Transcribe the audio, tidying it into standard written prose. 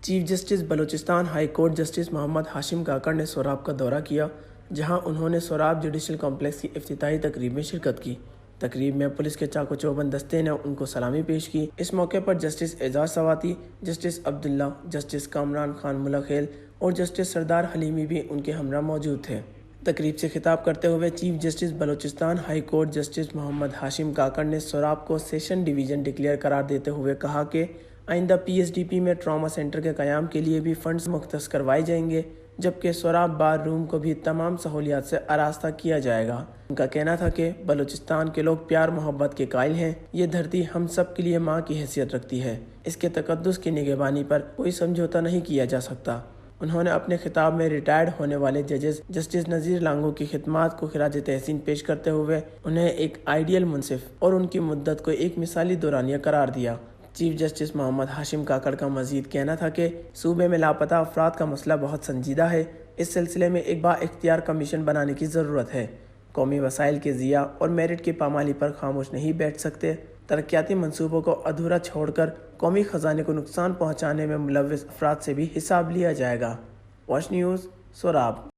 Chief justice Balochistan high court justice Muhammad Hashim Kakar نے سوراب کا دورہ کیا، جہاں انہوں نے سوراب جوڈیشل کمپلیکس کی افتتاحی تقریب میں شرکت کی۔ تقریب میں پولیس کے چاق و چوبند دستے نے ان کو سلامی پیش کی۔ اس موقع پر جسٹس اعجاز سواتی، جسٹس عبداللہ، جسٹس کامران خان ملخیل اور جسٹس سردار حلیمی بھی ان کے ہمراہ موجود تھے۔ تقریب سے خطاب کرتے ہوئے chief justice Balochistan high court justice Muhammad Hashim Kakar نے سوراب کو سیشن ڈویژن ڈکلیئر قرار دیتے ہوئے کہا کہ آئندہ پی ایس ڈی پی میں ٹراما سینٹر کے قیام کے لیے بھی فنڈز مختص کروائے جائیں گے، جبکہ سوراب بار روم کو بھی تمام سہولیات سے آراستہ کیا جائے گا۔ ان کا کہنا تھا کہ بلوچستان کے لوگ پیار محبت کے قائل ہیں، یہ دھرتی ہم سب کے لیے ماں کی حیثیت رکھتی ہے، اس کے تقدس کی نگہبانی پر کوئی سمجھوتہ نہیں کیا جا سکتا۔ انہوں نے اپنے خطاب میں ریٹائرڈ ہونے والے ججز جسٹس نذیر لانگو کی خدمات کو خراج تحسین پیش کرتے ہوئے انہیں ایک آئیڈیل منصف اور ان کی مدت کو ایک مثالی دورانیہ قرار دیا۔ چیف جسٹس محمد ہاشم کاکڑ کا مزید کہنا تھا کہ صوبے میں لاپتہ افراد کا مسئلہ بہت سنجیدہ ہے، اس سلسلے میں ایک با اختیار کمیشن بنانے کی ضرورت ہے۔ قومی وسائل کے ضیاع اور میرٹ کی پامالی پر خاموش نہیں بیٹھ سکتے۔ ترقیاتی منصوبوں کو ادھورا چھوڑ کر قومی خزانے کو نقصان پہنچانے میں ملوث افراد سے بھی حساب لیا جائے گا۔ واش نیوز، سوراب۔